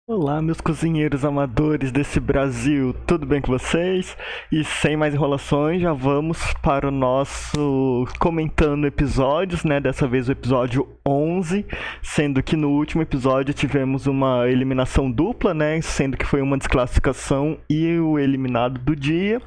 Olá, meus cozinheiros amadores desse Brasil, tudo bem com vocês? E sem mais enrolações, já vamos para o nosso comentando episódios, né? Dessa vez o episódio 11, sendo que no último episódio tivemos uma eliminação dupla, né? Sendo que foi uma desclassificação e o eliminado do dia.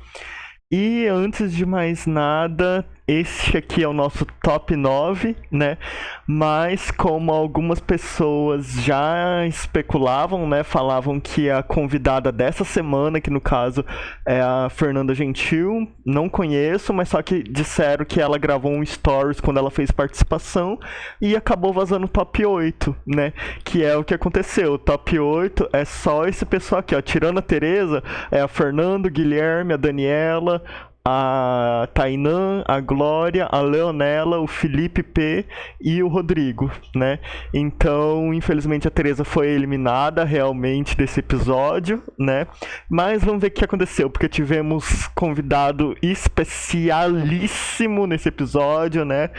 E antes de mais nada, este aqui é o nosso top 9, né? Mas como algumas pessoas já especulavam, né? Falavam que a convidada dessa semana, que no caso é a Fernanda Gentil, não conheço, mas só que disseram que ela gravou um stories quando ela fez participação e acabou vazando o top 8, né? Que é o que aconteceu. O top 8 é só esse pessoal aqui, ó. Tirando a Tereza, é a Fernanda, o Guilherme, a Daniela, a Tainã, a Glória, a Leonela, o Felipe P e o Rodrigo, né? Então, infelizmente a Tereza foi eliminada realmente desse episódio, né? Mas vamos ver o que aconteceu, porque tivemos convidado especialíssimo nesse episódio, né?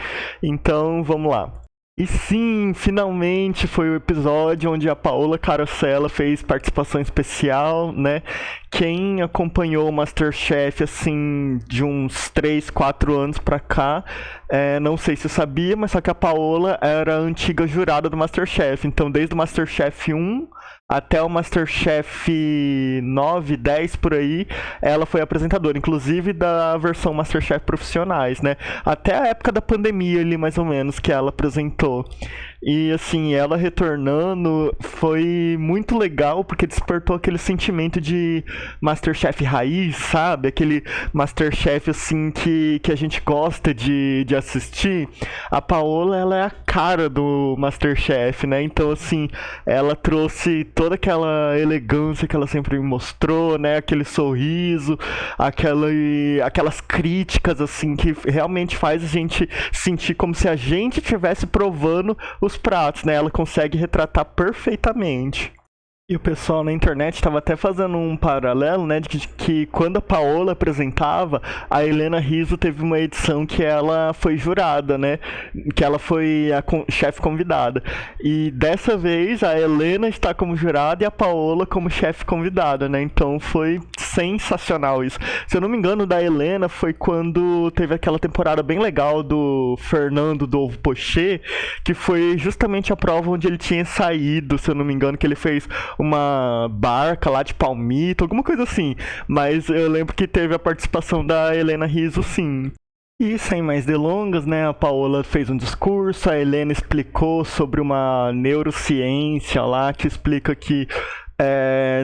Então, vamos lá. E sim, finalmente foi o episódio onde a Paola Carosella fez participação especial, né? Quem acompanhou o MasterChef, assim, de uns 3, 4 anos pra cá, não sei se sabia, mas só que a Paola era a antiga jurada do MasterChef. Então, desde o MasterChef 1 até o MasterChef 9, 10 por aí, ela foi apresentadora, inclusive da versão MasterChef Profissionais, né? Até a época da pandemia ali, mais ou menos, que ela apresentou. E assim, ela retornando foi muito legal porque despertou aquele sentimento de MasterChef raiz, sabe? Aquele MasterChef assim que a gente gosta de assistir. A Paola, ela é a cara do MasterChef, né? Então assim, ela trouxe toda aquela elegância que ela sempre mostrou, né? Aquele sorriso, aquelas críticas assim que realmente faz a gente sentir como se a gente estivesse provando os pratos, né? Ela consegue retratar perfeitamente. E o pessoal na internet estava até fazendo um paralelo, né, de que quando a Paola apresentava, a Helena Rizzo teve uma edição que ela foi jurada, né, que ela foi a chefe convidada. E dessa vez a Helena está como jurada e a Paola como chefe convidada, né, então foi sensacional isso. Se eu não me engano, da Helena foi quando teve aquela temporada bem legal do Fernando do Ovo Pochê, que foi justamente a prova onde ele tinha saído, se eu não me engano, que ele fez uma barca lá de palmito, alguma coisa assim. Mas eu lembro que teve a participação da Helena Rizzo, sim. E sem mais delongas, né, a Paola fez um discurso, a Helena explicou sobre uma neurociência lá que explica que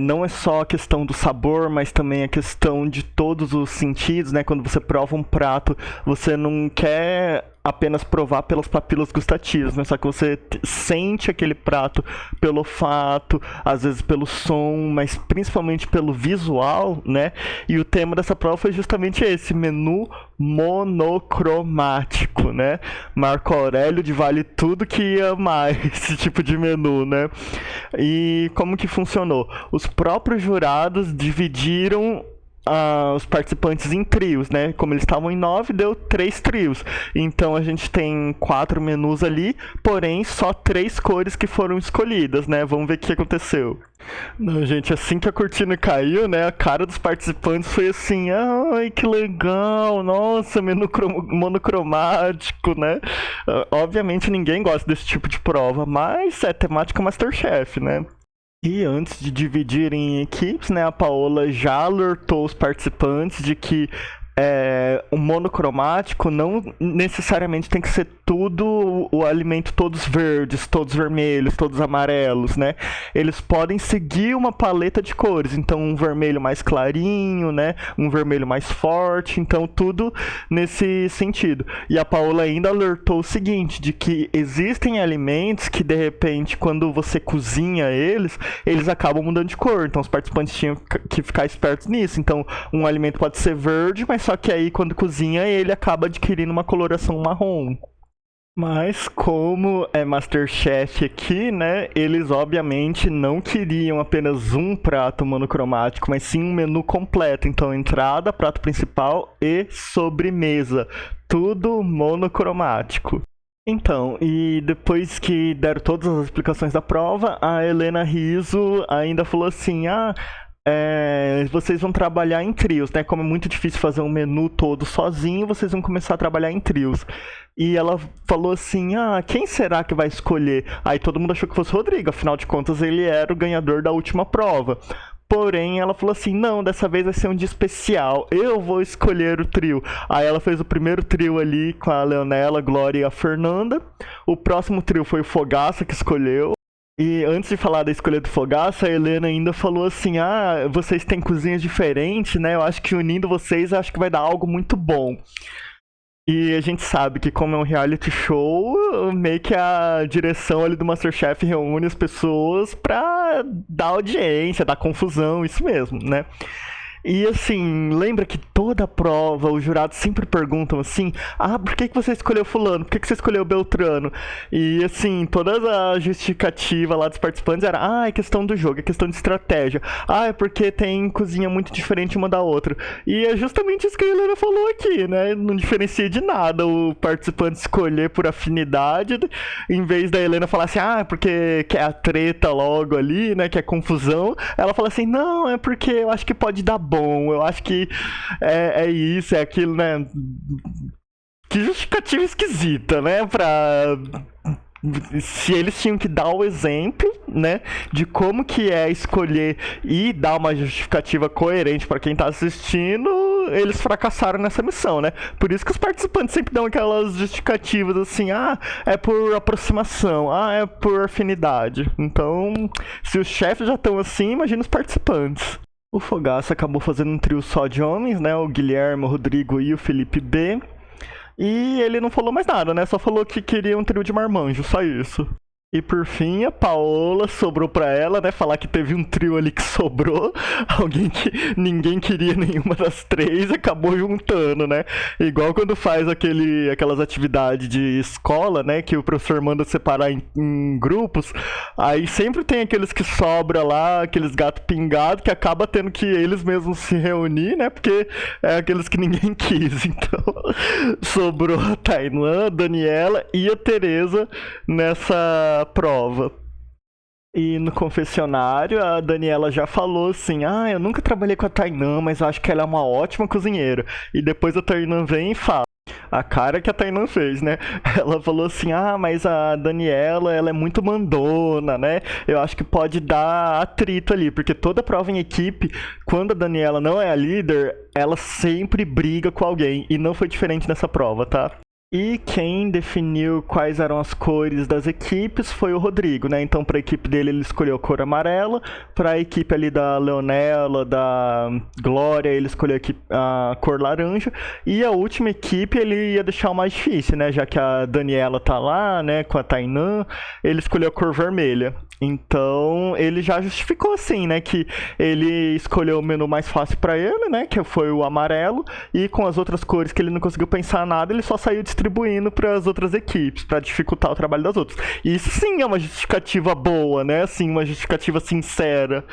não é só a questão do sabor, mas também a questão de todos os sentidos, né? Quando você prova um prato, você não quer apenas provar pelas papilas gustativas, né? Só que você sente aquele prato pelo olfato, às vezes pelo som, mas principalmente pelo visual, né? E o tema dessa prova foi justamente esse, menu monocromático, né? Marco Aurélio de Vale Tudo que ia mais esse tipo de menu, né? E como que funcionou? Os próprios jurados dividiram os participantes em trios, né? Como eles estavam em 9, deu 3 trios. Então a gente tem 4 menus ali, porém só 3 cores que foram escolhidas, né? Vamos ver o que aconteceu. Não, gente, assim que a cortina caiu, né? A cara dos participantes foi assim: ai, que legal, nossa, menu monocromático, né? Obviamente ninguém gosta desse tipo de prova, mas é temática Masterchef, né? E antes de dividirem em equipes, né, a Paola já alertou os participantes de que o monocromático não necessariamente tem que ser tudo o alimento todos verdes, todos vermelhos, todos amarelos, né? Eles podem seguir uma paleta de cores, então um vermelho mais clarinho, né? Um vermelho mais forte, então tudo nesse sentido. E a Paola ainda alertou o seguinte, de que existem alimentos que de repente quando você cozinha eles acabam mudando de cor, então os participantes tinham que ficar espertos nisso. Então um alimento pode ser verde, mas só que aí quando cozinha ele acaba adquirindo uma coloração marrom. Mas como é Masterchef aqui, né, eles obviamente não queriam apenas um prato monocromático, mas sim um menu completo. Então entrada, prato principal e sobremesa, tudo monocromático. Então, e depois que deram todas as explicações da prova, a Helena Rizzo ainda falou assim: vocês vão trabalhar em trios, né? Como é muito difícil fazer um menu todo sozinho, vocês vão começar a trabalhar em trios. E ela falou assim: quem será que vai escolher? Aí todo mundo achou que fosse o Rodrigo, afinal de contas ele era o ganhador da última prova. Porém, ela falou assim: não, dessa vez vai ser um dia especial, eu vou escolher o trio. Aí ela fez o primeiro trio ali com a Leonela, a Glória e a Fernanda. O próximo trio foi o Fogaça que escolheu. E antes de falar da escolha do Fogaça, a Helena ainda falou assim: vocês têm cozinhas diferentes, né? Eu acho que unindo vocês, acho que vai dar algo muito bom. E a gente sabe que, como é um reality show, meio que a direção ali do MasterChef reúne as pessoas pra dar audiência, dar confusão, isso mesmo, né? E assim, lembra que toda a prova os jurados sempre perguntam assim: por que você escolheu fulano? Por que você escolheu Beltrano? E assim, toda a justificativa lá dos participantes era: é questão do jogo, é questão de estratégia. É porque tem cozinha muito diferente uma da outra. E é justamente isso que a Helena falou aqui, né? Não diferencia de nada o participante escolher por afinidade, em vez da Helena falar assim: porque quer a treta logo ali, né? Que é confusão. Ela fala assim: não, é porque eu acho que pode dar bom. Eu acho que é isso, é aquilo, né? Que justificativa esquisita, né? Se eles tinham que dar o exemplo, né, de como que é escolher e dar uma justificativa coerente para quem tá assistindo, eles fracassaram nessa missão, né? Por isso que os participantes sempre dão aquelas justificativas assim: é por aproximação, é por afinidade. Então, se os chefes já estão assim, imagina os participantes. O Fogaça acabou fazendo um trio só de homens, né? O Guilherme, o Rodrigo e o Felipe B. E ele não falou mais nada, né? Só falou que queria um trio de marmanjo, só isso. E por fim, a Paola sobrou pra ela, né? Falar que teve um trio ali que sobrou. Alguém que ninguém queria nenhuma das três, acabou juntando, né? Igual quando faz aquelas atividades de escola, né? Que o professor manda separar em grupos. Aí sempre tem aqueles que sobra lá, aqueles gato pingado, que acaba tendo que eles mesmos se reunir, né? Porque é aqueles que ninguém quis. Então, sobrou a Tainã, a Daniela e a Tereza nessa prova. E no confessionário, a Daniela já falou assim: eu nunca trabalhei com a Tainã, mas acho que ela é uma ótima cozinheira. E depois a Tainã vem e fala a cara que a Tainã fez, né? Ela falou assim: mas a Daniela, ela é muito mandona, né? Eu acho que pode dar atrito ali, porque toda prova em equipe, quando a Daniela não é a líder, ela sempre briga com alguém. E não foi diferente nessa prova, tá? E quem definiu quais eram as cores das equipes foi o Rodrigo, né? Então, para a equipe dele, ele escolheu a cor amarela. Para a equipe ali da Leonela, da Glória, ele escolheu a cor laranja. E a última equipe, ele ia deixar o mais difícil, né? Já que a Daniela tá lá, né? Com a Tainã, ele escolheu a cor vermelha. Então, ele já justificou assim, né? Que ele escolheu o menu mais fácil para ele, né? Que foi o amarelo. E com as outras cores que ele não conseguiu pensar nada, ele só saiu distribuindo para as outras equipes, para dificultar o trabalho das outras. E isso sim é uma justificativa boa, né? Assim, uma justificativa sincera.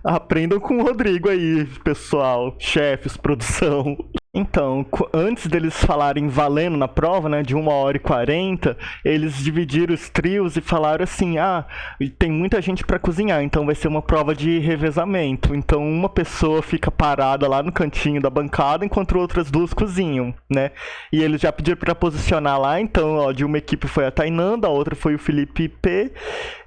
Aprendam com o Rodrigo aí, pessoal, chefes, produção. Então, antes deles falarem valendo na prova, né, de 1h40, eles dividiram os trios e falaram assim: tem muita gente para cozinhar, então vai ser uma prova de revezamento. Então, uma pessoa fica parada lá no cantinho da bancada, enquanto outras duas cozinham, né? E eles já pediram para posicionar lá, então, de uma equipe foi a Tainã, da outra foi o Felipe P,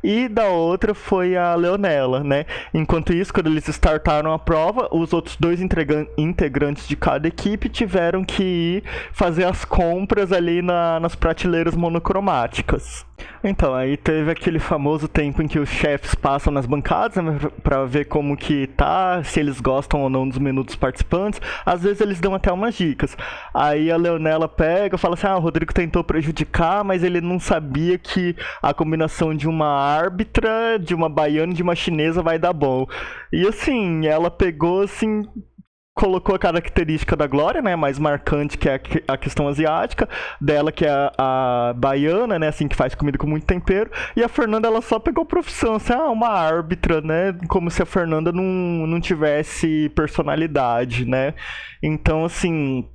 e da outra foi a Leonela, né? Enquanto isso, quando eles startaram a prova, os outros dois integrantes de cada equipe tiveram que ir fazer as compras ali nas prateleiras monocromáticas. Então, aí teve aquele famoso tempo em que os chefes passam nas bancadas, né, pra ver como que tá, se eles gostam ou não dos menus dos participantes. Às vezes eles dão até umas dicas. Aí a Leonela pega e fala assim: o Rodrigo tentou prejudicar, mas ele não sabia que a combinação de uma árbitra, de uma baiana e de uma chinesa vai dar bom. E assim, ela pegou assim, colocou a característica da Glória, né, mais marcante, que é a questão asiática, dela que é a baiana, né, assim, que faz comida com muito tempero, e a Fernanda, ela só pegou profissão, assim, uma árbitra, né, como se a Fernanda não tivesse personalidade, né. Então, assim,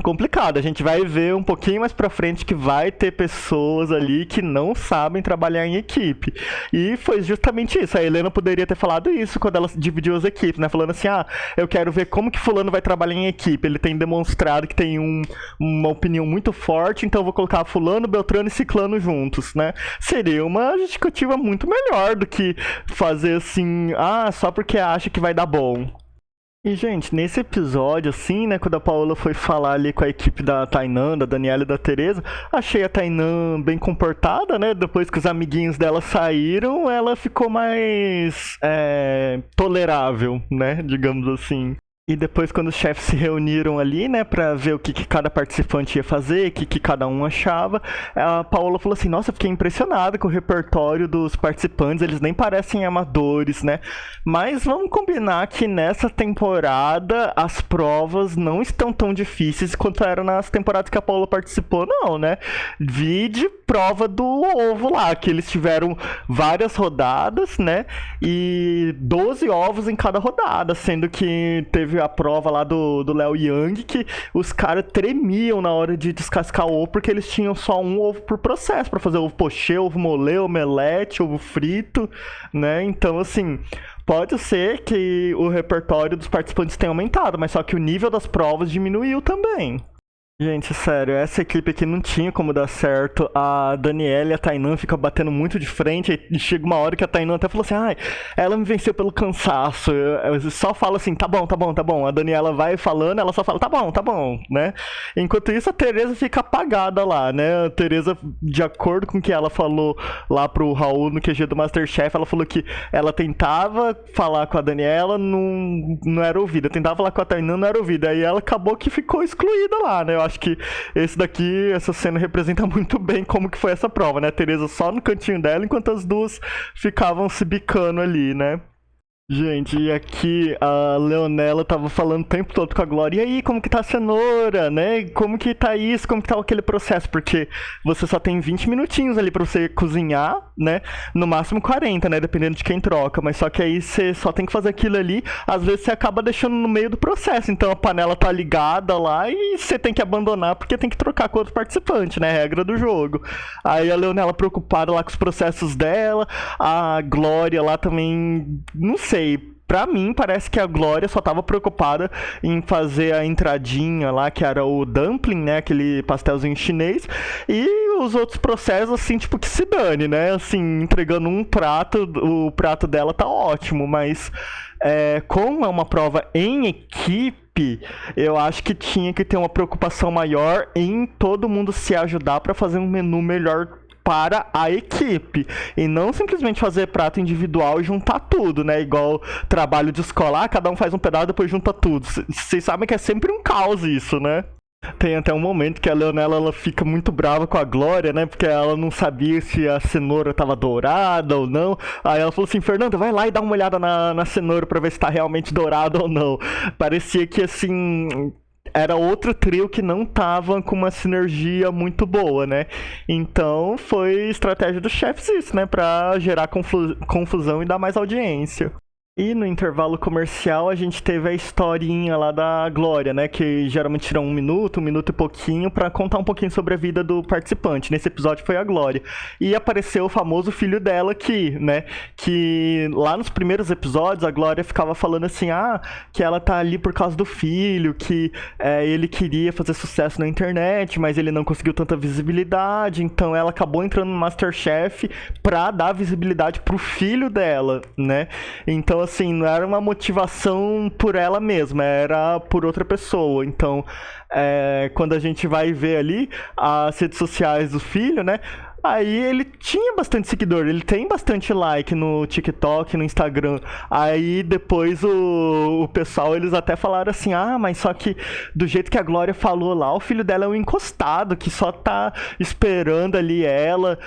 complicado. A gente vai ver um pouquinho mais pra frente que vai ter pessoas ali que não sabem trabalhar em equipe. E foi justamente isso. A Helena poderia ter falado isso quando ela dividiu as equipes, né? Falando assim, eu quero ver como que fulano vai trabalhar em equipe. Ele tem demonstrado que tem uma opinião muito forte, então eu vou colocar fulano, Beltrano e Ciclano juntos, né? Seria uma justificativa muito melhor do que fazer assim, só porque acha que vai dar bom. E, gente, nesse episódio, assim, né, quando a Paola foi falar ali com a equipe da Tainã, da Daniela e da Tereza, achei a Tainã bem comportada, né? Depois que os amiguinhos dela saíram, ela ficou mais tolerável, né? Digamos assim. E depois, quando os chefes se reuniram ali, né, pra ver o que cada participante ia fazer, o que cada um achava, a Paola falou assim, nossa, eu fiquei impressionada com o repertório dos participantes, eles nem parecem amadores, né? Mas vamos combinar que nessa temporada as provas não estão tão difíceis quanto eram nas temporadas que a Paola participou, não, né? Vide prova do ovo lá, que eles tiveram várias rodadas, né? E 12 ovos em cada rodada, sendo que teve a prova lá do Léo Yang, que os caras tremiam na hora de descascar o ovo, porque eles tinham só um ovo por processo, pra fazer ovo pochê, ovo molê, omelete, ovo frito, né? Então, assim, pode ser que o repertório dos participantes tenha aumentado, mas só que o nível das provas diminuiu também. Gente, sério, essa equipe aqui não tinha como dar certo. A Daniela e a Tainã ficam batendo muito de frente. E chega uma hora que a Tainã até falou assim: ela me venceu pelo cansaço. Eu só falo assim: tá bom, tá bom, tá bom. A Daniela vai falando, ela só fala: tá bom, né? Enquanto isso, a Tereza fica apagada lá, né? A Tereza, de acordo com o que ela falou lá pro Raul no QG do Masterchef, ela falou que ela tentava falar com a Daniela, não era ouvida. Tentava falar com a Tainã, não era ouvida. Aí ela acabou que ficou excluída lá, né? Eu acho que essa cena representa muito bem como que foi essa prova, né? A Tereza só no cantinho dela, enquanto as duas ficavam se bicando ali, né? Gente, e aqui a Leonela tava falando o tempo todo com a Glória, e aí, como que tá a cenoura, né? Como que tá isso, como que tá aquele processo? Porque você só tem 20 minutinhos ali pra você cozinhar, né? No máximo 40, né? Dependendo de quem troca, mas só que aí você só tem que fazer aquilo ali, às vezes você acaba deixando no meio do processo, então a panela tá ligada lá e você tem que abandonar porque tem que trocar com outro participante, né? Regra do jogo. Aí a Leonela preocupada lá com os processos dela, a Glória lá também, não sei, pra mim, parece que a Glória só tava preocupada em fazer a entradinha lá, que era o dumpling, né? Aquele pastelzinho chinês. E os outros processos, assim, tipo, que se dane, né? Assim, entregando um prato, o prato dela tá ótimo, mas como é uma prova em equipe, eu acho que tinha que ter uma preocupação maior em todo mundo se ajudar pra fazer um menu melhor para a equipe, e não simplesmente fazer prato individual e juntar tudo, né? Igual trabalho de escola, cada um faz um pedaço e depois junta tudo. Vocês sabem que é sempre um caos isso, né? Tem até um momento que a Leonela ela fica muito brava com a Glória, né? Porque ela não sabia se a cenoura tava dourada ou não. Aí ela falou assim: Fernanda, vai lá e dá uma olhada na cenoura pra ver se tá realmente dourada ou não. Parecia que, assim, era outro trio que não tava com uma sinergia muito boa, né? Então foi estratégia dos chefes isso, né? Pra gerar confusão e dar mais audiência. E no intervalo comercial a gente teve a historinha lá da Glória, né? Que geralmente tira um minuto e pouquinho pra contar um pouquinho sobre a vida do participante. Nesse episódio foi a Glória. E apareceu o famoso filho dela aqui, né? Que lá nos primeiros episódios a Glória ficava falando assim, que ela tá ali por causa do filho, que ele queria fazer sucesso na internet, mas ele não conseguiu tanta visibilidade, então ela acabou entrando no Masterchef pra dar visibilidade pro filho dela, né? Então, assim, não era uma motivação por ela mesma, era por outra pessoa. Então, quando a gente vai ver ali as redes sociais do filho, né? Aí ele tinha bastante seguidor, ele tem bastante like no TikTok, no Instagram. Aí depois o pessoal, eles até falaram assim, mas só que do jeito que a Glória falou lá, o filho dela é um encostado, que só tá esperando ali ela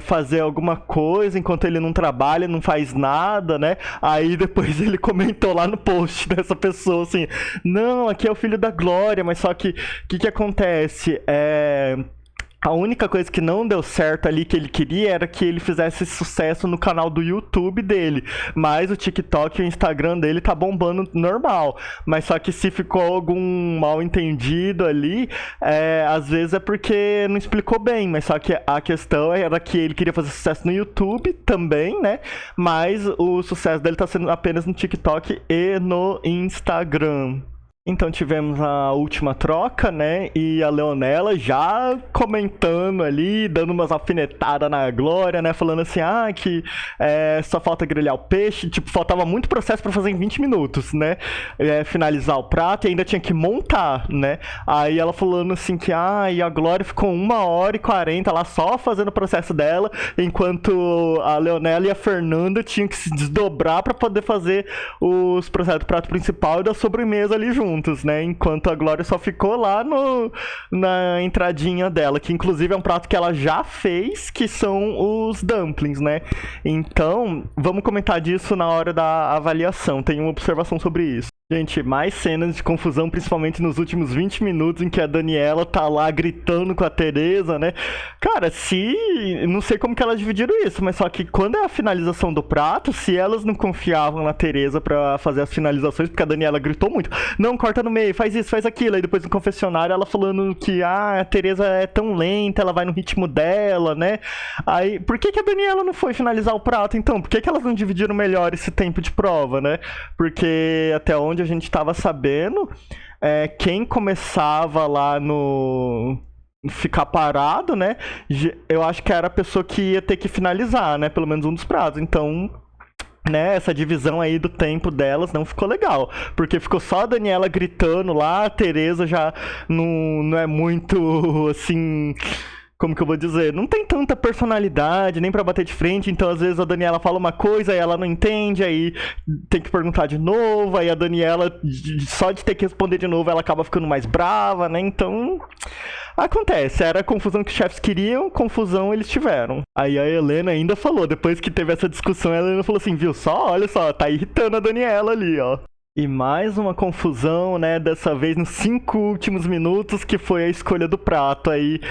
fazer alguma coisa, enquanto ele não trabalha, não faz nada, né? Aí depois ele comentou lá no post dessa pessoa assim, não, aqui é o filho da Glória, mas só que o que acontece? A única coisa que não deu certo ali que ele queria era que ele fizesse sucesso no canal do YouTube dele. Mas o TikTok e o Instagram dele tá bombando normal. Mas só que se ficou algum mal entendido ali, às vezes é porque não explicou bem. Mas só que a questão era que ele queria fazer sucesso no YouTube também, né? Mas o sucesso dele tá sendo apenas no TikTok e no Instagram. Então tivemos a última troca, né? E a Leonela já comentando ali, dando umas alfinetadas na Glória, né? Falando assim, que só falta grelhar o peixe. Tipo, faltava muito processo pra fazer em 20 minutos, né? Finalizar o prato e ainda tinha que montar, né? Aí ela falando assim que, e a Glória ficou 1h40 lá só fazendo o processo dela, enquanto a Leonela e a Fernanda tinham que se desdobrar pra poder fazer os processos do prato principal e da sobremesa ali juntos. Né? Enquanto a Glória só ficou lá na entradinha dela, que inclusive é um prato que ela já fez, que são os dumplings, né? Então, vamos comentar disso na hora da avaliação. Tem uma observação sobre isso. Gente, mais cenas de confusão, principalmente nos últimos 20 minutos, em que a Daniela tá lá gritando com a Tereza, né? Cara, não sei como que elas dividiram isso, mas só que quando é a finalização do prato, se elas não confiavam na Tereza pra fazer as finalizações, porque a Daniela gritou muito, não, corta no meio, faz isso, faz aquilo, aí depois no confessionário ela falando que, a Tereza é tão lenta, ela vai no ritmo dela, né? Aí, por que a Daniela não foi finalizar o prato, então? Por que elas não dividiram melhor esse tempo de prova, né? Porque até onde a gente tava sabendo, quem começava lá no ficar parado, né, eu acho que era a pessoa que ia ter que finalizar, né, pelo menos um dos pratos. Então, né, essa divisão aí do tempo delas não ficou legal, porque ficou só a Daniela gritando lá, a Tereza já não é muito, assim, como que eu vou dizer, não tem tanta personalidade, nem pra bater de frente, então às vezes a Daniela fala uma coisa e ela não entende, aí tem que perguntar de novo, aí a Daniela, só de ter que responder de novo, ela acaba ficando mais brava, né, então acontece, era a confusão que os chefes queriam, confusão eles tiveram. Aí a Helena ainda falou, depois que teve essa discussão, a Helena falou assim, viu, olha só, tá irritando a Daniela ali, ó. E mais uma confusão, né, dessa vez nos 5 últimos minutos, que foi a escolha do prato. Aí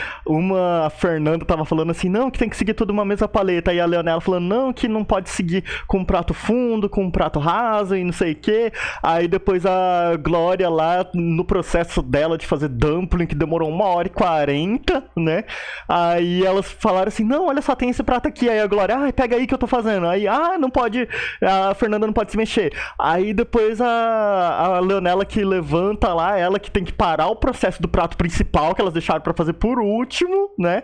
a Fernanda tava falando assim, não, que tem que seguir tudo uma mesma paleta. Aí a Leonela falando, não, que não pode seguir com um prato fundo, com um prato raso e não sei o quê. Aí depois a Glória lá, no processo dela de fazer dumpling, que demorou 1h40, né. Aí elas falaram assim, não, olha só, tem esse prato aqui. Aí a Glória, pega aí que eu tô fazendo. Aí, não pode, a Fernanda não pode se mexer. Aí depois a Leonela que levanta lá, ela que tem que parar o processo do prato principal, que elas deixaram pra fazer por último, né?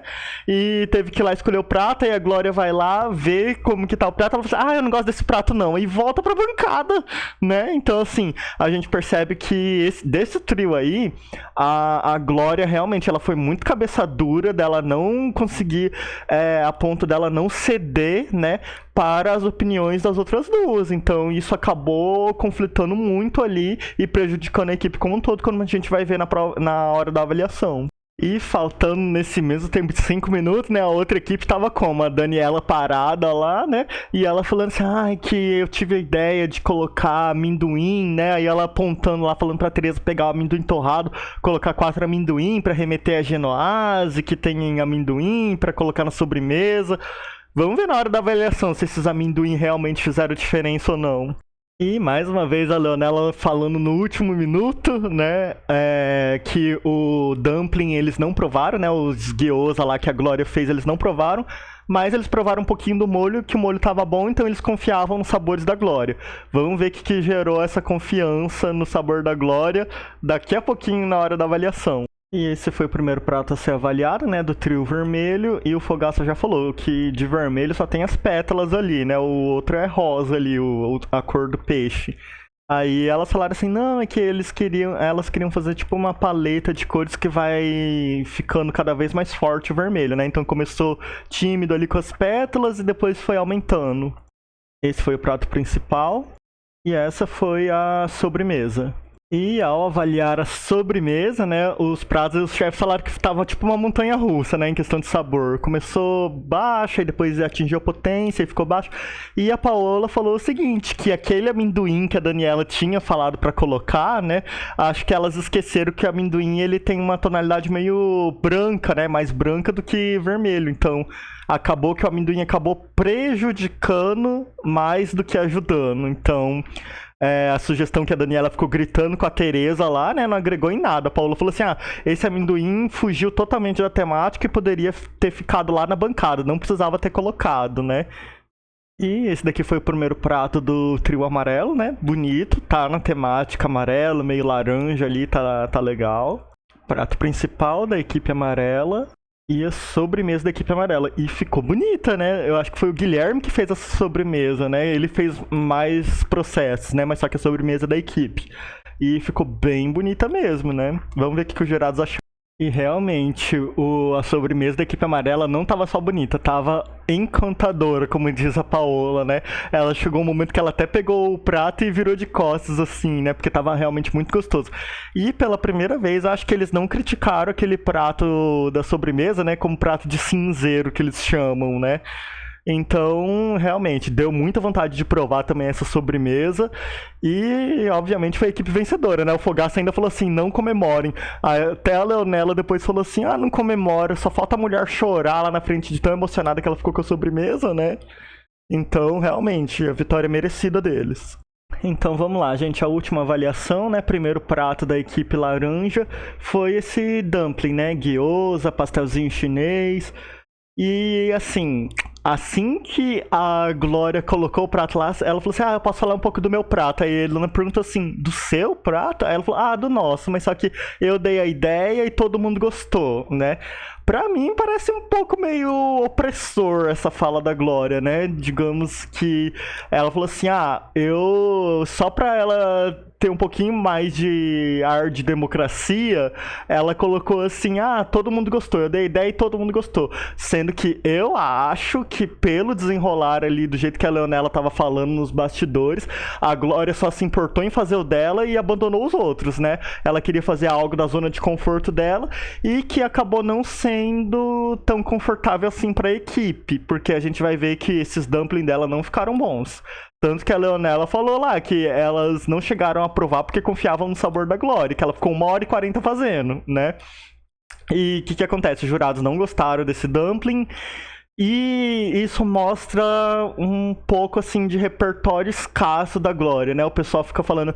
E teve que ir lá escolher o prato, e a Glória vai lá ver como que tá o prato, ela fala assim, eu não gosto desse prato não, e volta pra bancada, né? Então, assim, a gente percebe que desse trio aí, a Glória realmente, ela foi muito cabeça dura, dela não conseguir, a ponto dela não ceder, né, para as opiniões das outras duas. Então isso acabou conflitando muito ali e prejudicando a equipe como um todo, quando a gente vai ver na hora da avaliação. E faltando nesse mesmo tempo de 5 minutos, né, a outra equipe tava como? A Daniela parada lá, né, e ela falando assim, que eu tive a ideia de colocar amendoim, né, aí ela apontando lá, falando pra Tereza pegar o amendoim torrado, colocar 4 amendoim pra remeter a Genoase, que tem em amendoim, pra colocar na sobremesa. Vamos ver na hora da avaliação se esses amendoim realmente fizeram diferença ou não. E mais uma vez a Leonela falando no último minuto, né, que o dumpling eles não provaram, né, os gyoza lá que a Glória fez eles não provaram, mas eles provaram um pouquinho do molho, que o molho tava bom, então eles confiavam nos sabores da Glória. Vamos ver o que gerou essa confiança no sabor da Glória daqui a pouquinho na hora da avaliação. E esse foi o primeiro prato a ser avaliado, né, do trio vermelho, e o Fogaça já falou que de vermelho só tem as pétalas ali, né, o outro é rosa ali, a cor do peixe. Aí elas falaram assim, não, é que elas queriam fazer tipo uma paleta de cores que vai ficando cada vez mais forte o vermelho, né, então começou tímido ali com as pétalas e depois foi aumentando. Esse foi o prato principal, e essa foi a sobremesa. E ao avaliar a sobremesa, né, os pratos e os chefes falaram que estava tipo uma montanha russa, né, em questão de sabor. Começou baixa e depois atingiu a potência e ficou baixo. E a Paola falou o seguinte, que aquele amendoim que a Daniela tinha falado para colocar, né, acho que elas esqueceram que o amendoim ele tem uma tonalidade meio branca, né, mais branca do que vermelho. Então, acabou que o amendoim acabou prejudicando mais do que ajudando. Então, a sugestão que a Daniela ficou gritando com a Tereza lá, né, não agregou em nada. A Paola falou assim, esse amendoim fugiu totalmente da temática e poderia ter ficado lá na bancada, não precisava ter colocado, né. E esse daqui foi o primeiro prato do trio amarelo, né, bonito, tá na temática amarelo, meio laranja ali, tá legal. Prato principal da equipe amarela e a sobremesa da equipe amarela. E ficou bonita, né? Eu acho que foi o Guilherme que fez essa sobremesa, né? Ele fez mais processos, né? Mas só que a sobremesa da equipe. E ficou bem bonita mesmo, né? Vamos ver o que os jurados acharam. E realmente, a sobremesa da equipe amarela não tava só bonita, tava encantadora, como diz a Paola, né? Ela chegou um momento que ela até pegou o prato e virou de costas, assim, né? Porque tava realmente muito gostoso. E pela primeira vez, acho que eles não criticaram aquele prato da sobremesa, né? Como prato de cinzeiro, que eles chamam, né? Então, realmente, deu muita vontade de provar também essa sobremesa. E, obviamente, foi a equipe vencedora, né? O Fogaça ainda falou assim, não comemorem. Até a Leonela depois falou assim, não comemora, só falta a mulher chorar lá na frente de tão emocionada que ela ficou com a sobremesa, né? Então, realmente, a vitória é merecida deles. Então vamos lá, gente, a última avaliação, né, primeiro prato da equipe laranja foi esse dumpling, né, gyoza, pastelzinho chinês. E assim que a Glória colocou o prato lá, ela falou assim, eu posso falar um pouco do meu prato. Aí a Helena perguntou assim, do seu prato? Aí ela falou, do nosso, mas só que eu dei a ideia e todo mundo gostou, né? Pra mim parece um pouco meio opressor essa fala da Glória, né? Digamos que ela falou assim, eu só pra ela ter um pouquinho mais de ar de democracia, ela colocou assim, todo mundo gostou, eu dei ideia e todo mundo gostou. Sendo que eu acho que pelo desenrolar ali, do jeito que a Leonela tava falando nos bastidores, a Glória só se importou em fazer o dela e abandonou os outros, né? Ela queria fazer algo da zona de conforto dela e que acabou não sendo tão confortável assim pra equipe, porque a gente vai ver que esses dumplings dela não ficaram bons. Tanto que a Leonela falou lá que elas não chegaram a provar porque confiavam no sabor da Glória, que ela ficou 1h40 fazendo, né? E o que acontece? Os jurados não gostaram desse dumpling. E isso mostra um pouco, assim, de repertório escasso da Glória, né? O pessoal fica falando,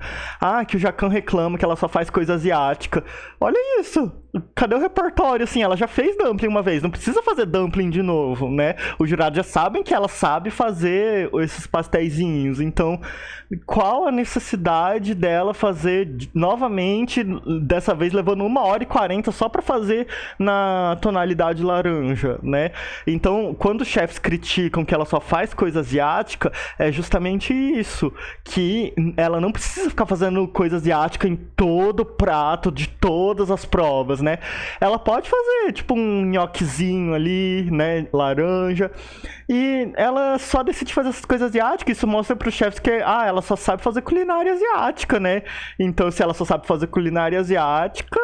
que o Jacquin reclama que ela só faz coisa asiática. Olha isso! Cadê o repertório, assim? Ela já fez dumpling uma vez, não precisa fazer dumpling de novo, né? Os jurados já sabem que ela sabe fazer esses pastéisinhos, então qual a necessidade dela fazer novamente, dessa vez levando 1h40 só pra fazer na tonalidade laranja, né? Então, quando os chefs criticam que ela só faz coisa asiática, é justamente isso, que ela não precisa ficar fazendo coisa asiática em todo o prato, de todas as provas, né? Ela pode fazer, tipo, um nhoquezinho ali, né, laranja, e ela só decide fazer essas coisas asiáticas. Isso mostra para os chefs que, ela só sabe fazer culinária asiática, né? Então, se ela só sabe fazer culinária asiática,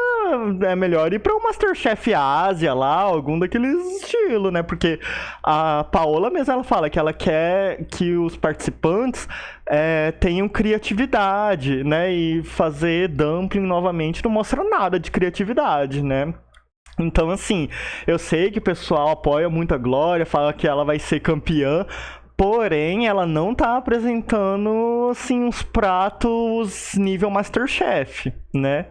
é melhor ir para o Masterchef Ásia lá, algum daqueles estilos, né? Porque a Paola mesmo, ela fala que ela quer que os participantes tenham criatividade, né? E fazer dumpling novamente não mostra nada de criatividade, né? Então, assim, eu sei que o pessoal apoia muito a Glória, fala que ela vai ser campeã, porém, ela não tá apresentando, assim, uns pratos nível Masterchef, né?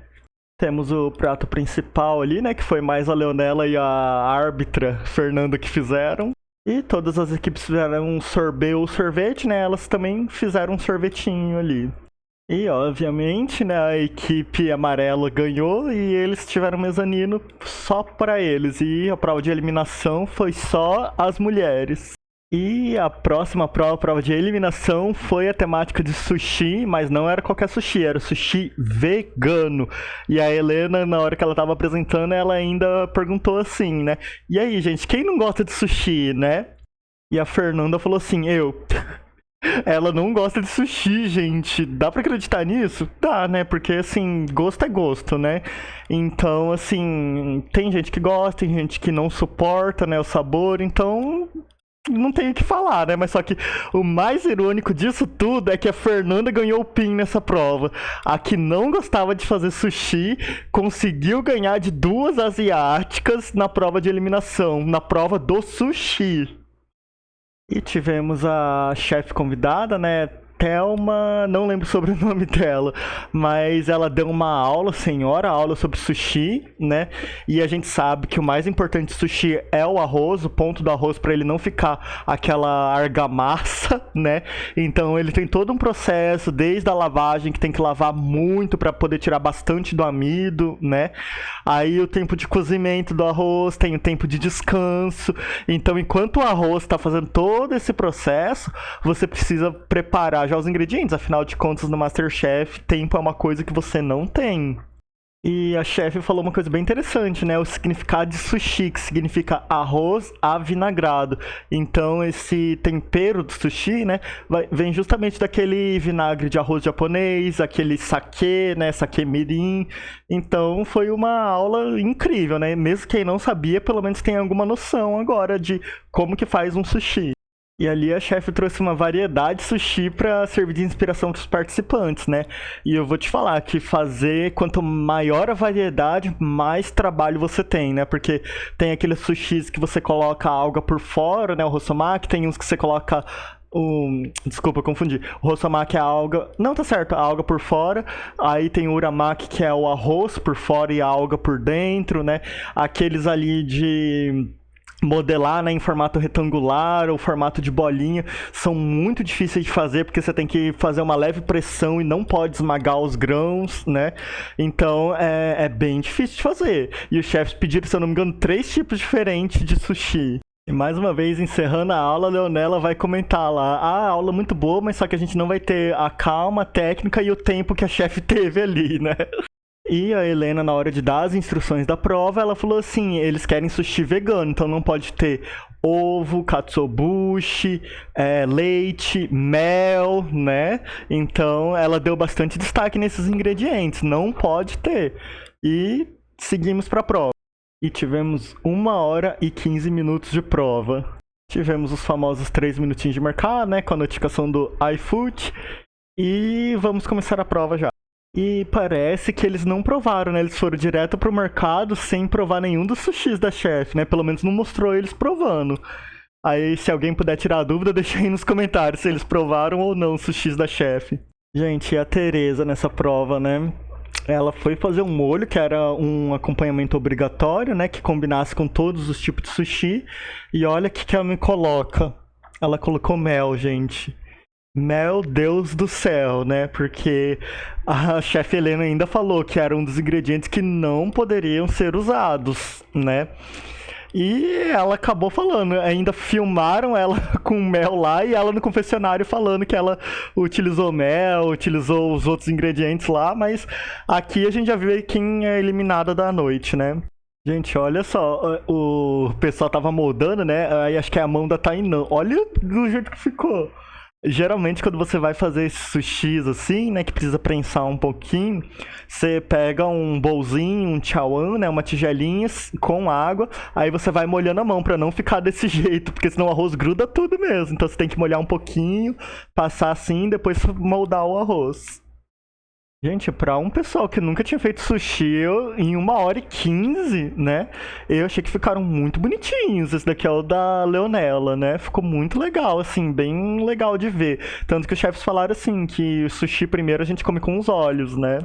Temos o prato principal ali, né? Que foi mais a Leonela e a árbitra Fernanda que fizeram. E todas as equipes fizeram um sorbet ou sorvete, né? Elas também fizeram um sorvetinho ali. E, obviamente, né, a equipe amarela ganhou e eles tiveram mezanino só para eles. E a prova de eliminação foi só as mulheres. E a próxima prova, a prova de eliminação, foi a temática de sushi, mas não era qualquer sushi, era sushi vegano. E a Helena, na hora que ela tava apresentando, ela ainda perguntou assim, né? E aí, gente, quem não gosta de sushi, né? E a Fernanda falou assim, eu. Ela não gosta de sushi, gente. Dá pra acreditar nisso? Dá, né? Porque, assim, gosto é gosto, né? Então, assim, tem gente que gosta, tem gente que não suporta, né, o sabor. Então, não tenho o que falar, né? Mas só que o mais irônico disso tudo é que a Fernanda ganhou o PIN nessa prova. A que não gostava de fazer sushi conseguiu ganhar de duas asiáticas na prova de eliminação, na prova do sushi. E tivemos a chefe convidada, né? Thelma, não lembro sobre o nome dela, mas ela deu uma aula, senhora, aula sobre sushi, né? E a gente sabe que o mais importante de sushi é o arroz, o ponto do arroz para ele não ficar aquela argamassa, né? Então ele tem todo um processo, desde a lavagem, que tem que lavar muito para poder tirar bastante do amido, né? Aí o tempo de cozimento do arroz, tem o tempo de descanso. Então, enquanto o arroz está fazendo todo esse processo, você precisa preparar já os ingredientes. Afinal de contas, no MasterChef, tempo é uma coisa que você não tem. E a chefe falou uma coisa bem interessante, né? O significado de sushi, que significa arroz avinagrado. Então, esse tempero do sushi, né? Vem justamente daquele vinagre de arroz japonês, aquele sake, né? Sake mirin. Então, foi uma aula incrível, né? Mesmo quem não sabia, pelo menos tem alguma noção agora de como que faz um sushi. E ali a chefe trouxe uma variedade de sushi para servir de inspiração para os participantes, né? E eu vou te falar que fazer, quanto maior a variedade, mais trabalho você tem, né? Porque tem aqueles sushis que você coloca a alga por fora, né? O rossomaki, tem uns que você coloca desculpa, eu confundi. O rossomaki é a alga. Não, tá certo, a alga por fora. Aí tem o uramaki, que é o arroz por fora e a alga por dentro, né? Aqueles ali de modelar, né, em formato retangular ou formato de bolinha são muito difíceis de fazer porque você tem que fazer uma leve pressão e não pode esmagar os grãos, né? Então é bem difícil de fazer. E os chefs pediram, se eu não me engano, 3 tipos diferentes de sushi. E mais uma vez, encerrando a aula, a Leonela vai comentar lá: a aula é muito boa, mas só que a gente não vai ter a calma, a técnica e o tempo que a chefe teve ali, né? E a Helena, na hora de dar as instruções da prova, ela falou assim: eles querem sushi vegano, então não pode ter ovo, katsuobushi, leite, mel, né? Então ela deu bastante destaque nesses ingredientes, não pode ter. E seguimos para a prova. E tivemos 1h15 de prova. Tivemos os famosos 3 minutinhos de mercado, né? Com a notificação do iFood. E vamos começar a prova já. E parece que eles não provaram, né? Eles foram direto pro mercado sem provar nenhum dos sushis da chefe, né? Pelo menos não mostrou eles provando. Aí, se alguém puder tirar a dúvida, deixa aí nos comentários se eles provaram ou não os sushis da chefe. Gente, e a Tereza nessa prova, né? Ela foi fazer um molho, que era um acompanhamento obrigatório, né? Que combinasse com todos os tipos de sushi. E olha o que ela me coloca. Ela colocou mel, gente. Meu Deus do céu, né? Porque a chefe Helena ainda falou que era um dos ingredientes que não poderiam ser usados, né? E ela acabou falando, ainda filmaram ela com mel lá e ela no confessionário falando que ela utilizou mel, utilizou os outros ingredientes lá, mas aqui a gente já viu quem é eliminada da noite, né? Gente, olha só, o pessoal tava moldando, né? Aí acho que é a mão da Tainã. Olha do jeito que ficou. Geralmente, quando você vai fazer esses sushis assim, né, que precisa prensar um pouquinho, você pega um bolzinho, um chawan, né, uma tigelinha com água, aí você vai molhando a mão pra não ficar desse jeito, porque senão o arroz gruda tudo mesmo. Então você tem que molhar um pouquinho, passar assim, depois moldar o arroz. Gente, pra um pessoal que nunca tinha feito sushi, em 1h15, né? Eu achei que ficaram muito bonitinhos. Esse daqui é o da Leonela, né? Ficou muito legal, assim, bem legal de ver. Tanto que os chefes falaram assim, que o sushi primeiro a gente come com os olhos, né?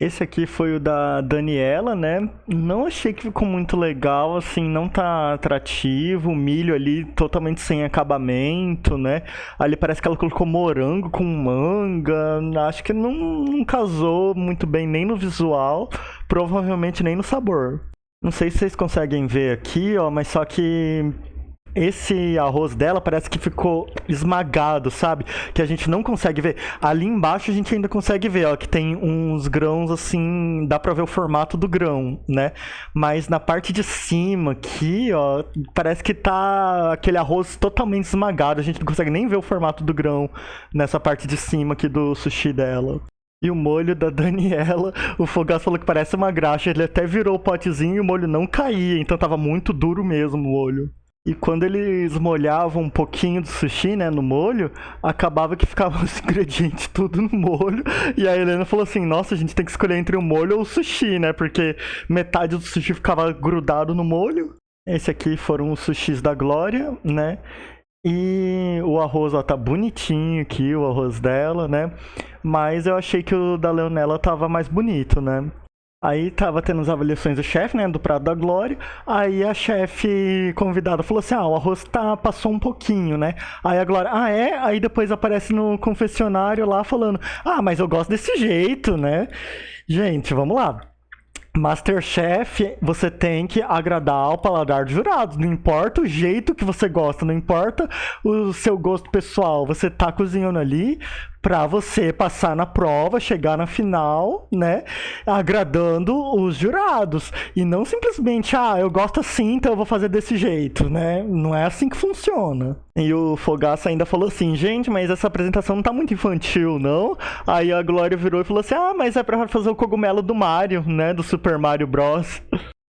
Esse aqui foi o da Daniela, né? Não achei que ficou muito legal, assim, não tá atrativo. O milho ali totalmente sem acabamento, né? Ali parece que ela colocou morango com manga. Acho que não casou muito bem nem no visual, provavelmente nem no sabor. Não sei se vocês conseguem ver aqui, ó, mas só que esse arroz dela parece que ficou esmagado, sabe? Que a gente não consegue ver. Ali embaixo a gente ainda consegue ver, ó, que tem uns grãos assim, dá pra ver o formato do grão, né? Mas na parte de cima aqui, ó, parece que tá aquele arroz totalmente esmagado. A gente não consegue nem ver o formato do grão nessa parte de cima aqui do sushi dela. E o molho da Daniela, o Fogaça falou que parece uma graxa. Ele até virou o potezinho e o molho não caía, então tava muito duro mesmo o molho. E quando eles molhavam um pouquinho do sushi, né, no molho, acabava que ficavam os ingredientes tudo no molho. E a Helena falou assim, nossa, a gente tem que escolher entre o molho ou o sushi, né, porque metade do sushi ficava grudado no molho. Esse aqui foram os sushis da Glória, né. E o arroz, ó, tá bonitinho aqui, o arroz dela, né? Mas eu achei que o da Leonela tava mais bonito, né? Aí tava tendo as avaliações do chefe, né? Do prato da Glória. Aí a chefe convidada falou assim: o arroz passou um pouquinho, né? Aí a Glória, é? Aí depois aparece no confessionário lá falando: mas eu gosto desse jeito, né? Gente, vamos lá. Masterchef, você tem que agradar ao paladar dos jurados. Não importa o jeito que você gosta, não importa o seu gosto pessoal. Você tá cozinhando ali pra você passar na prova, chegar na final, né? Agradando os jurados. E não simplesmente, eu gosto assim, então eu vou fazer desse jeito, né? Não é assim que funciona. E o Fogaça ainda falou assim, gente, mas essa apresentação não tá muito infantil, não? Aí a Glória virou e falou assim, mas é pra fazer o cogumelo do Mario, né? Do Super Mario Bros.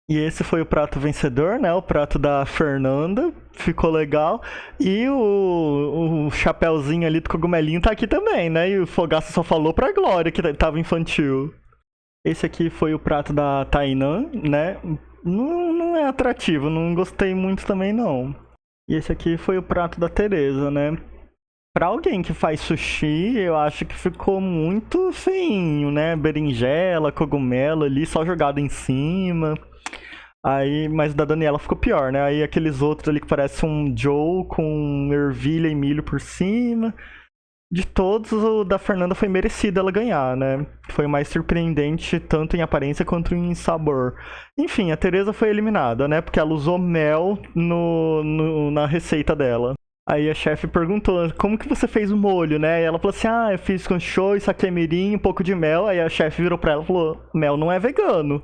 E esse foi o prato vencedor, né? O prato da Fernanda. Ficou legal. E o chapéuzinho ali do cogumelinho tá aqui também, né? E o Fogaça só falou pra Glória que tava infantil. Esse aqui foi o prato da Tainã, né? Não é atrativo, não gostei muito também, não. E esse aqui foi o prato da Tereza, né? Pra alguém que faz sushi, eu acho que ficou muito feinho, né? Berinjela, cogumelo ali, só jogado em cima. Aí, mas o da Daniela ficou pior, né? Aí aqueles outros ali que parecem um Joe com ervilha e milho por cima. De todos, o da Fernanda foi merecido ela ganhar, né? Foi mais surpreendente tanto em aparência quanto em sabor. Enfim, a Tereza foi eliminada, né? Porque ela usou mel na receita dela. Aí a chefe perguntou, como que você fez o molho, né? E ela falou assim, eu fiz com shoyu, saquê mirim, um pouco de mel. Aí a chefe virou pra ela e falou, mel não é vegano.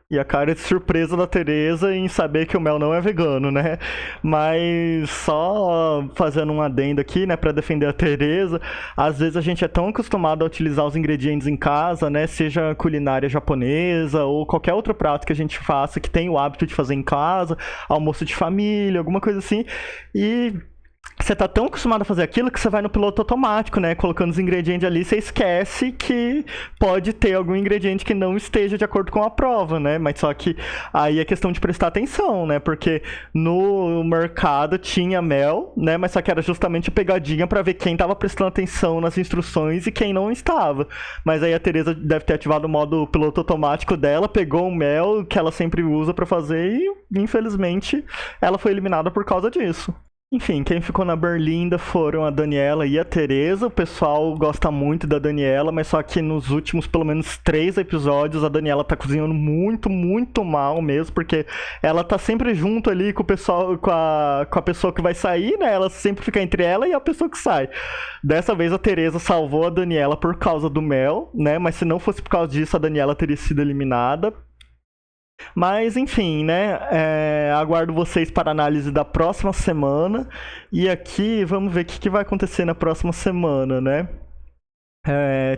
E a cara de surpresa da Tereza em saber que o mel não é vegano, né? Mas só fazendo um adendo aqui, né, pra defender a Tereza, às vezes a gente é tão acostumado a utilizar os ingredientes em casa, né, seja culinária japonesa ou qualquer outro prato que a gente faça, que tem o hábito de fazer em casa, almoço de família, alguma coisa assim, e você tá tão acostumado a fazer aquilo que você vai no piloto automático, né? Colocando os ingredientes ali, você esquece que pode ter algum ingrediente que não esteja de acordo com a prova, né? Mas só que aí é questão de prestar atenção, né? Porque no mercado tinha mel, né? Mas só que era justamente a pegadinha pra ver quem tava prestando atenção nas instruções e quem não estava. Mas aí a Tereza deve ter ativado o modo piloto automático dela, pegou o mel que ela sempre usa pra fazer e, infelizmente, ela foi eliminada por causa disso. Enfim, quem ficou na berlinda foram a Daniela e a Tereza. O pessoal gosta muito da Daniela, mas só que nos últimos, pelo menos 3 episódios, a Daniela tá cozinhando muito, muito mal mesmo, porque ela tá sempre junto ali com o pessoal, com a pessoa que vai sair, né? Ela sempre fica entre ela e a pessoa que sai. Dessa vez a Tereza salvou a Daniela por causa do mel, né? Mas se não fosse por causa disso, a Daniela teria sido eliminada. Mas, enfim, né? Aguardo vocês para a análise da próxima semana. E aqui, vamos ver o que vai acontecer na próxima semana, né?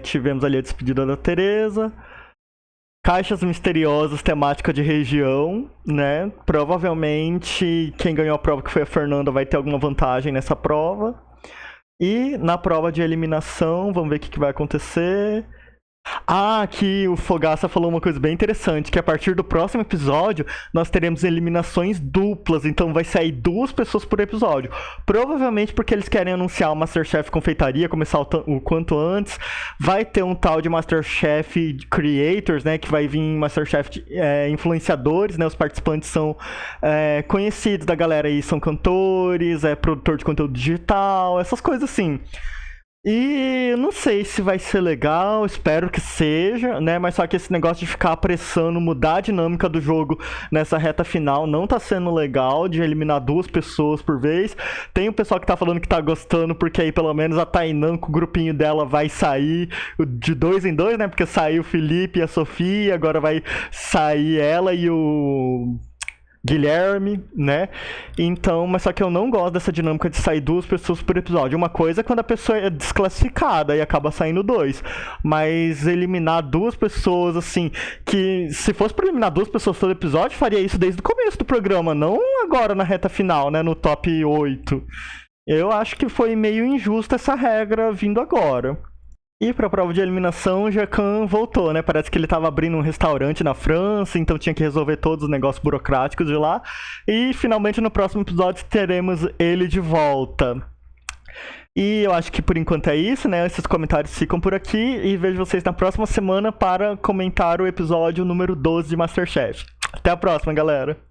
Tivemos ali a despedida da Tereza. Caixas misteriosas, temática de região, né? Provavelmente, quem ganhou a prova, que foi a Fernanda, vai ter alguma vantagem nessa prova. E na prova de eliminação, vamos ver o que vai acontecer. Aqui o Fogaça falou uma coisa bem interessante, que a partir do próximo episódio nós teremos eliminações duplas, então vai sair 2 pessoas por episódio. Provavelmente porque eles querem anunciar o Masterchef Confeitaria, começar o quanto antes. Vai ter um tal de Masterchef Creators, né, que vai vir Masterchef influenciadores, né, os participantes são conhecidos da galera aí, são cantores, produtor de conteúdo digital, essas coisas assim. E eu não sei se vai ser legal, espero que seja, né? Mas só que esse negócio de ficar apressando, mudar a dinâmica do jogo nessa reta final não tá sendo legal, de eliminar 2 pessoas por vez. Tem o pessoal que tá falando que tá gostando, porque aí pelo menos a Tainan com o grupinho dela vai sair de 2 em 2, né? Porque saiu o Felipe e a Sofia, agora vai sair ela e o Guilherme, né? Então, mas só que eu não gosto dessa dinâmica de sair 2 pessoas por episódio. Uma coisa é quando a pessoa é desclassificada e acaba saindo 2. Mas eliminar 2 pessoas, assim, que se fosse pra eliminar 2 pessoas todo episódio, faria isso desde o começo do programa, não agora na reta final, né? No top 8. Eu acho que foi meio injusta essa regra vindo agora. E pra prova de eliminação, o Jacan voltou, né? Parece que ele tava abrindo um restaurante na França, então tinha que resolver todos os negócios burocráticos de lá. E finalmente no próximo episódio teremos ele de volta. E eu acho que por enquanto é isso, né? Esses comentários ficam por aqui e vejo vocês na próxima semana para comentar o episódio número 12 de MasterChef. Até a próxima, galera!